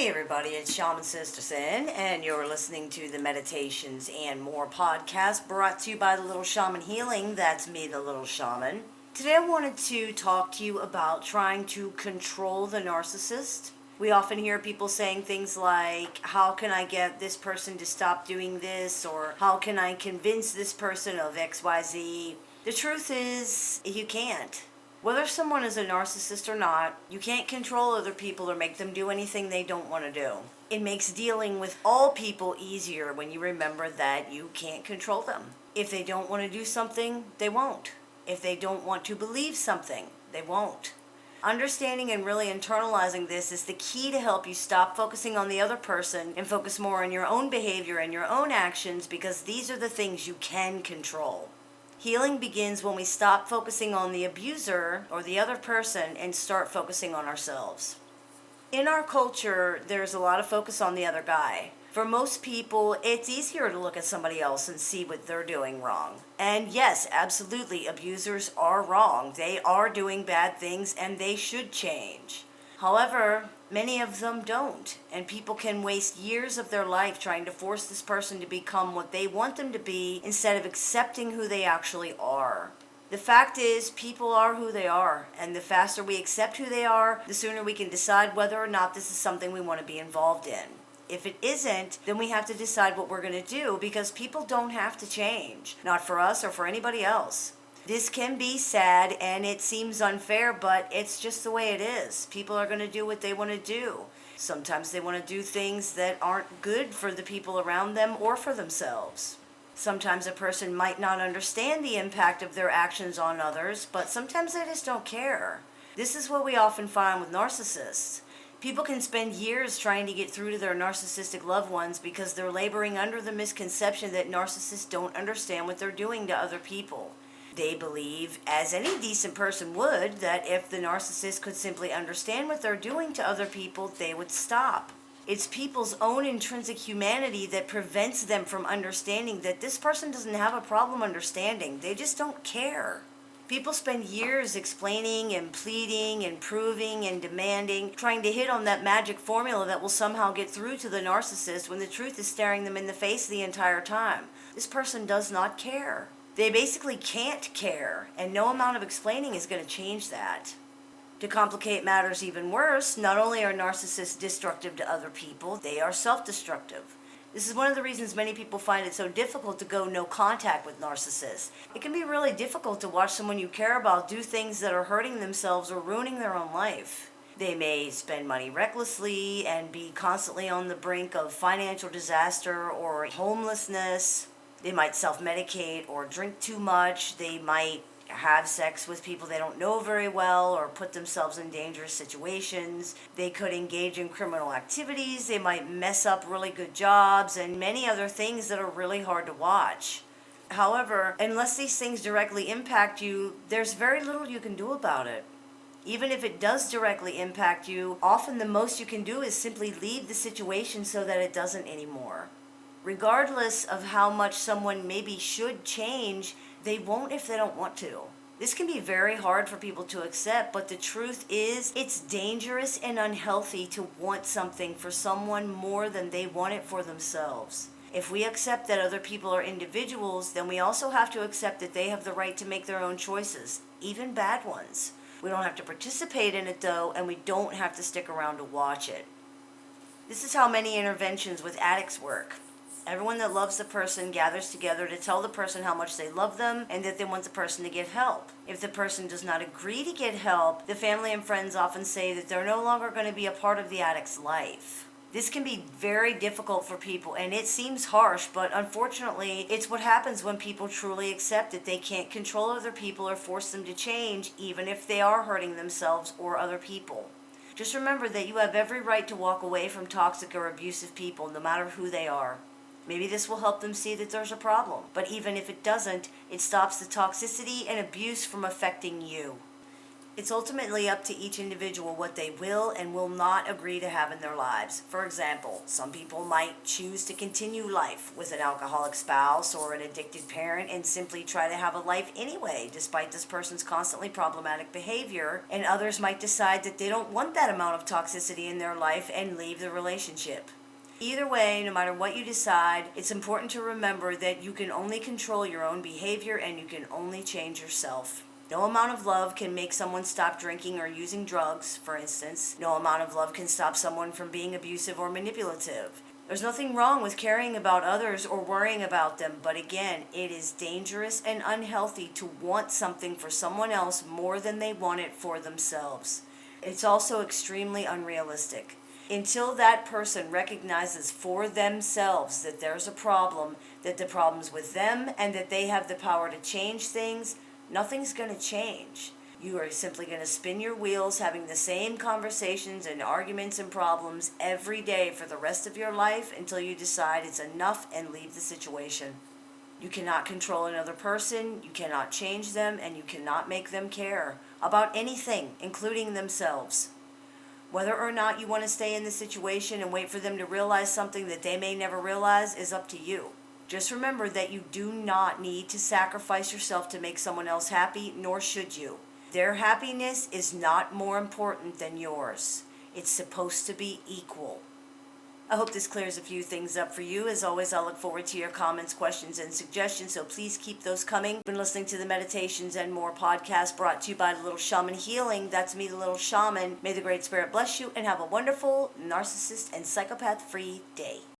Hey everybody, it's Shaman Sister Sin, and you're listening to the Meditations and More podcast brought to you by the Little Shaman Healing. That's me, the Little Shaman. Today I wanted to talk to you about trying to control the narcissist. We often hear people saying things like, how can I get this person to stop doing this? Or how can I convince this person of XYZ? The truth is, you can't. Whether someone is a narcissist or not, you can't control other people or make them do anything they don't want to do. It makes dealing with all people easier when you remember that you can't control them. If they don't want to do something, they won't. If they don't want to believe something, they won't. Understanding and really internalizing this is the key to help you stop focusing on the other person and focus more on your own behavior and your own actions, because these are the things you can control. Healing begins when we stop focusing on the abuser or the other person and start focusing on ourselves. In our culture, there's a lot of focus on the other guy. For most people, it's easier to look at somebody else and see what they're doing wrong. And yes, absolutely, abusers are wrong. They are doing bad things and they should change. However, many of them don't, and people can waste years of their life trying to force this person to become what they want them to be instead of accepting who they actually are. The fact is, people are who they are, and the faster we accept who they are, the sooner we can decide whether or not this is something we want to be involved in. If it isn't, then we have to decide what we're going to do, because people don't have to change, not for us or for anybody else. This can be sad and it seems unfair, but it's just the way it is. People are going to do what they want to do. Sometimes they want to do things that aren't good for the people around them or for themselves. Sometimes a person might not understand the impact of their actions on others, but sometimes they just don't care. This is what we often find with narcissists. People can spend years trying to get through to their narcissistic loved ones because they're laboring under the misconception that narcissists don't understand what they're doing to other people. They believe, as any decent person would, that if the narcissist could simply understand what they're doing to other people, they would stop. It's people's own intrinsic humanity that prevents them from understanding that this person doesn't have a problem understanding. They just don't care. People spend years explaining and pleading and proving and demanding, trying to hit on that magic formula that will somehow get through to the narcissist when the truth is staring them in the face the entire time. This person does not care. They basically can't care, and no amount of explaining is going to change that. To complicate matters even worse, not only are narcissists destructive to other people, they are self-destructive. This is one of the reasons many people find it so difficult to go no contact with narcissists. It can be really difficult to watch someone you care about do things that are hurting themselves or ruining their own life. They may spend money recklessly and be constantly on the brink of financial disaster or homelessness. They might self-medicate or drink too much. They might have sex with people they don't know very well or put themselves in dangerous situations. They could engage in criminal activities. They might mess up really good jobs and many other things that are really hard to watch. However, unless these things directly impact you, there's very little you can do about it. Even if it does directly impact you, often the most you can do is simply leave the situation so that it doesn't anymore. Regardless of how much someone maybe should change, they won't if they don't want to. This can be very hard for people to accept, but the truth is, it's dangerous and unhealthy to want something for someone more than they want it for themselves. If we accept that other people are individuals, then we also have to accept that they have the right to make their own choices, even bad ones. We don't have to participate in it though, and we don't have to stick around to watch it. This is how many interventions with addicts work. Everyone that loves the person gathers together to tell the person how much they love them and that they want the person to get help. If the person does not agree to get help, the family and friends often say that they're no longer going to be a part of the addict's life. This can be very difficult for people, and it seems harsh, but unfortunately, it's what happens when people truly accept that they can't control other people or force them to change, even if they are hurting themselves or other people. Just remember that you have every right to walk away from toxic or abusive people, no matter who they are. Maybe this will help them see that there's a problem, but even if it doesn't, it stops the toxicity and abuse from affecting you. It's ultimately up to each individual what they will and will not agree to have in their lives. For example, some people might choose to continue life with an alcoholic spouse or an addicted parent and simply try to have a life anyway, despite this person's constantly problematic behavior, and others might decide that they don't want that amount of toxicity in their life and leave the relationship. Either way, no matter what you decide, it's important to remember that you can only control your own behavior and you can only change yourself. No amount of love can make someone stop drinking or using drugs, for instance. No amount of love can stop someone from being abusive or manipulative. There's nothing wrong with caring about others or worrying about them, but again, it is dangerous and unhealthy to want something for someone else more than they want it for themselves. It's also extremely unrealistic. Until that person recognizes for themselves that there's a problem, that the problem's with them, and that they have the power to change things, nothing's going to change. You are simply going to spin your wheels having the same conversations and arguments and problems every day for the rest of your life until you decide it's enough and leave the situation. You cannot control another person, you cannot change them, and you cannot make them care about anything, including themselves. Whether or not you want to stay in the situation and wait for them to realize something that they may never realize is up to you. Just remember that you do not need to sacrifice yourself to make someone else happy, nor should you. Their happiness is not more important than yours. It's supposed to be equal. I hope this clears a few things up for you. As always, I look forward to your comments, questions, and suggestions, so please keep those coming. You've been listening to the Meditations and More podcast brought to you by the Little Shaman Healing. That's me, the Little Shaman. May the Great Spirit bless you and have a wonderful, narcissist and psychopath-free day.